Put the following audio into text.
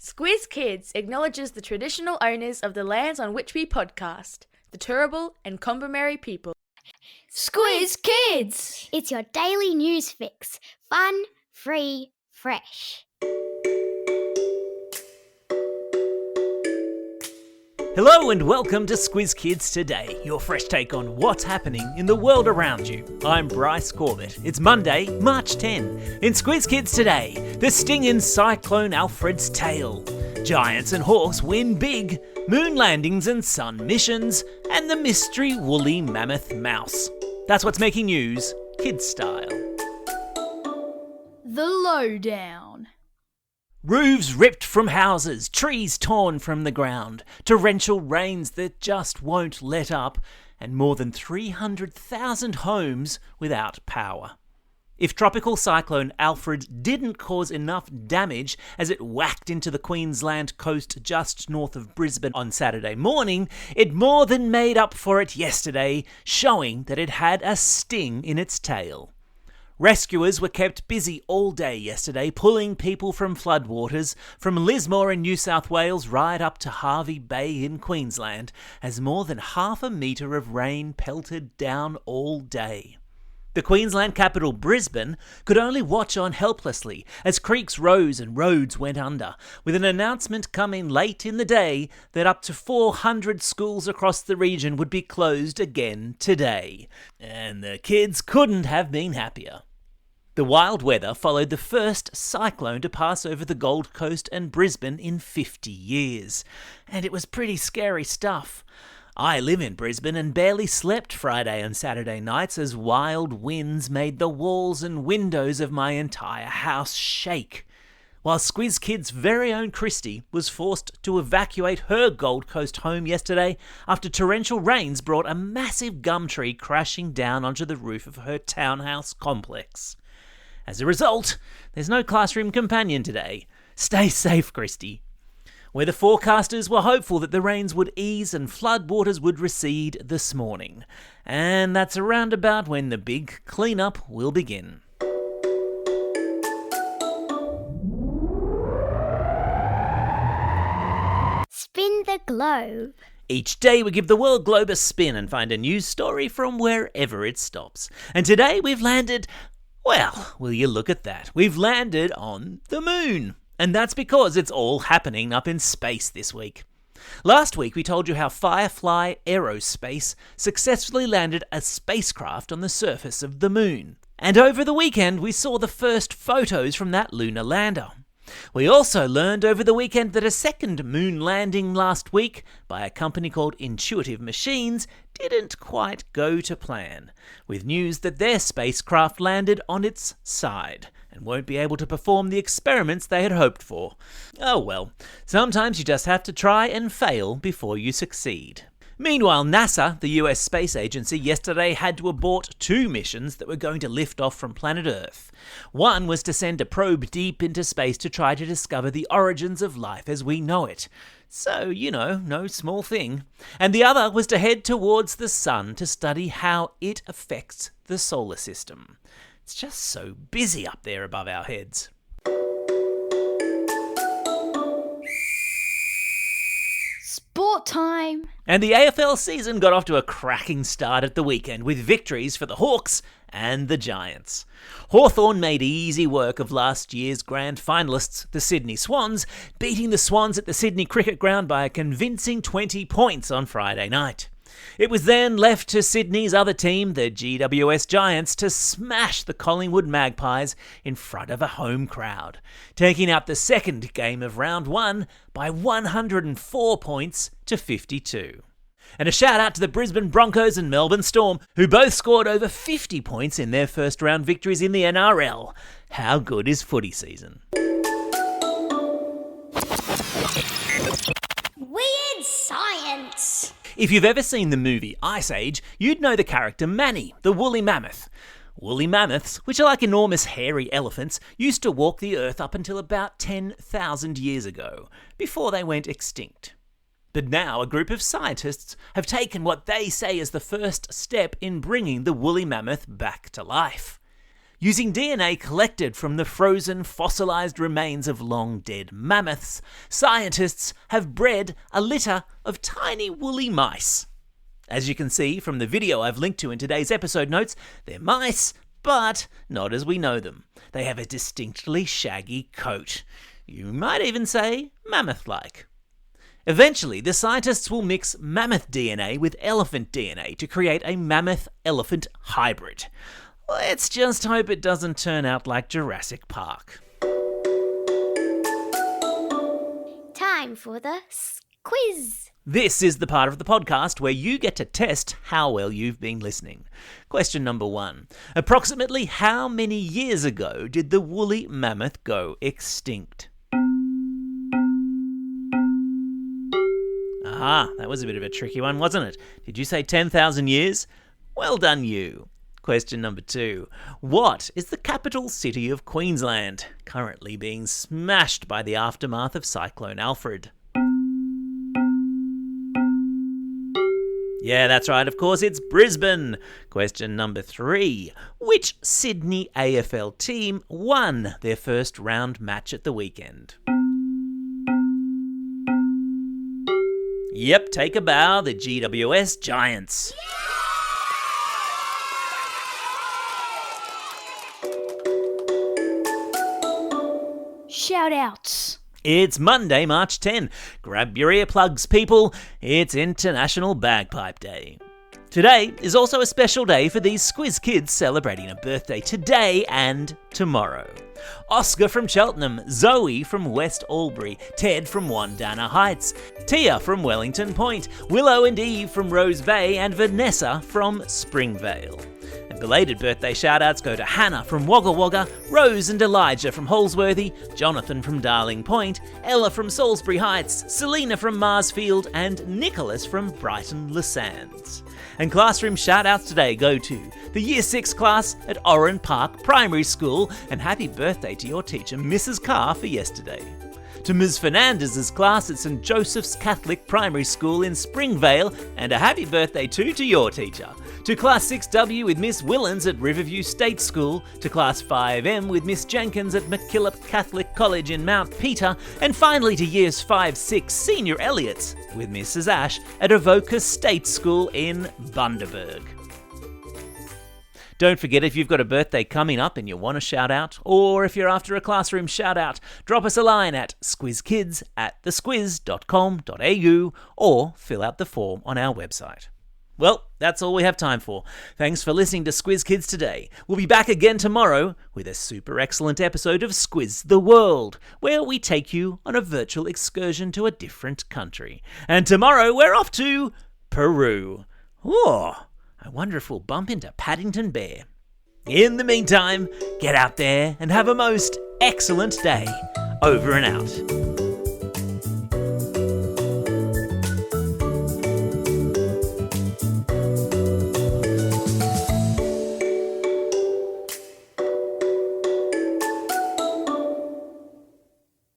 Squiz Kids acknowledges the traditional owners of the lands on which we podcast, the Turrbal and Kombumerri people. Squiz Kids! It's your daily news fix. Fun, free, fresh. Hello and welcome to Squiz Kids Today, your fresh take on what's happening in the world around you. I'm Bryce Corbett. It's Monday, March 10. In Squiz Kids Today, the stinging Cyclone Alfred's tail. Giants and Hawks win big. Moon landings and sun missions. And the mystery woolly mammoth mouse. That's what's making news, kids style. The Lowdown. Roofs ripped from houses, trees torn from the ground, torrential rains that just won't let up, and more than 300,000 homes without power. If Tropical Cyclone Alfred didn't cause enough damage as it whacked into the Queensland coast just north of Brisbane on Saturday morning, it more than made up for it yesterday, showing that it had a sting in its tail. Rescuers were kept busy all day yesterday, pulling people from floodwaters from Lismore in New South Wales right up to Hervey Bay in Queensland, as more than half a metre of rain pelted down all day. The Queensland capital, Brisbane, could only watch on helplessly as creeks rose and roads went under, with an announcement coming late in the day that up to 400 schools across the region would be closed again today. And the kids couldn't have been happier. The wild weather followed the first cyclone to pass over the Gold Coast and Brisbane in 50 years. And it was pretty scary stuff. I live in Brisbane and barely slept Friday and Saturday nights as wild winds made the walls and windows of my entire house shake. While Squiz Kids' very own Christy was forced to evacuate her Gold Coast home yesterday after torrential rains brought a massive gum tree crashing down onto the roof of her townhouse complex. As a result, there's no classroom companion today. Stay safe, Christy. Weather forecasters were hopeful that the rains would ease and floodwaters would recede this morning. And that's around about when the big clean-up will begin. Spin the globe. Each day we give the world globe a spin and find a news story from wherever it stops. And today we've landed... Well, will you look at that? We've landed on the moon. And that's because it's all happening up in space this week. Last week we told you how Firefly Aerospace successfully landed a spacecraft on the surface of the moon. And over the weekend we saw the first photos from that lunar lander. We also learned over the weekend that a second moon landing last week by a company called Intuitive Machines didn't quite go to plan, with news that their spacecraft landed on its side and won't be able to perform the experiments they had hoped for. Oh well, sometimes you just have to try and fail before you succeed. Meanwhile, NASA, the US space agency, yesterday had to abort 2 missions that were going to lift off from planet Earth. One was to send a probe deep into space to try to discover the origins of life as we know it. So, no small thing. And the other was to head towards the sun to study how it affects the solar system. It's just so busy up there above our heads. Sport time! And the AFL season got off to a cracking start at the weekend with victories for the Hawks and the Giants. Hawthorn made easy work of last year's grand finalists, the Sydney Swans, beating the Swans at the Sydney Cricket Ground by a convincing 20 points on Friday night. It was then left to Sydney's other team, the GWS Giants, to smash the Collingwood Magpies in front of a home crowd, taking out the second game of round 1 by 104 points to 52. And a shout out to the Brisbane Broncos and Melbourne Storm, who both scored over 50 points in their first round victories in the NRL. How good is footy season? Weird science. If you've ever seen the movie Ice Age, you'd know the character Manny, the woolly mammoth. Woolly mammoths, which are like enormous hairy elephants, used to walk the earth up until about 10,000 years ago, before they went extinct. But now a group of scientists have taken what they say is the first step in bringing the woolly mammoth back to life. Using DNA collected from the frozen, fossilized remains of long-dead mammoths, scientists have bred a litter of tiny woolly mice. As you can see from the video I've linked to in today's episode notes, they're mice, but not as we know them. They have a distinctly shaggy coat. You might even say mammoth-like. Eventually, the scientists will mix mammoth DNA with elephant DNA to create a mammoth-elephant hybrid. Let's just hope it doesn't turn out like Jurassic Park. Time for the quiz. This is the part of the podcast where you get to test how well you've been listening. Question number 1. Approximately how many years ago did the woolly mammoth go extinct? That was a bit of a tricky one, wasn't it? Did you say 10,000 years? Well done you. Question number 2. What is the capital city of Queensland, currently being smashed by the aftermath of Cyclone Alfred? Yeah, that's right, of course, it's Brisbane. Question number 3. Which Sydney AFL team won their first round match at the weekend? Yep, take a bow, the GWS Giants. Shout-outs. It's Monday, March 10. Grab your earplugs, people. It's International Bagpipe Day. Today is also a special day for these Squiz kids celebrating a birthday today and tomorrow. Oscar from Cheltenham, Zoe from West Albury, Ted from Wandana Heights, Tia from Wellington Point, Willow and Eve from Rose Bay, and Vanessa from Springvale. And belated birthday shout-outs go to Hannah from Wagga Wagga, Rose and Elijah from Holsworthy, Jonathan from Darling Point, Ella from Salisbury Heights, Selena from Marsfield, and Nicholas from Brighton Le Sands. And classroom shout-outs today go to the Year 6 class at Oran Park Primary School, and happy birthday to your teacher, Mrs. Carr, for yesterday. To Ms. Fernandez's class at St. Joseph's Catholic Primary School in Springvale, and a happy birthday too to your teacher. To Class 6W with Miss Willens at Riverview State School, to Class 5M with Miss Jenkins at MacKillop Catholic College in Mount Peter, and finally to Years 5-6 Senior Elliots with Mrs. Ash at Avoca State School in Bundaberg. Don't forget, if you've got a birthday coming up and you want a shout out, or if you're after a classroom shout out, drop us a line at squizkids@thesquiz.com.au or fill out the form on our website. Well, that's all we have time for. Thanks for listening to Squiz Kids today. We'll be back again tomorrow with a super excellent episode of Squiz the World, where we take you on a virtual excursion to a different country. And tomorrow we're off to Peru. Oh, I wonder if we'll bump into Paddington Bear. In the meantime, get out there and have a most excellent day. Over and out.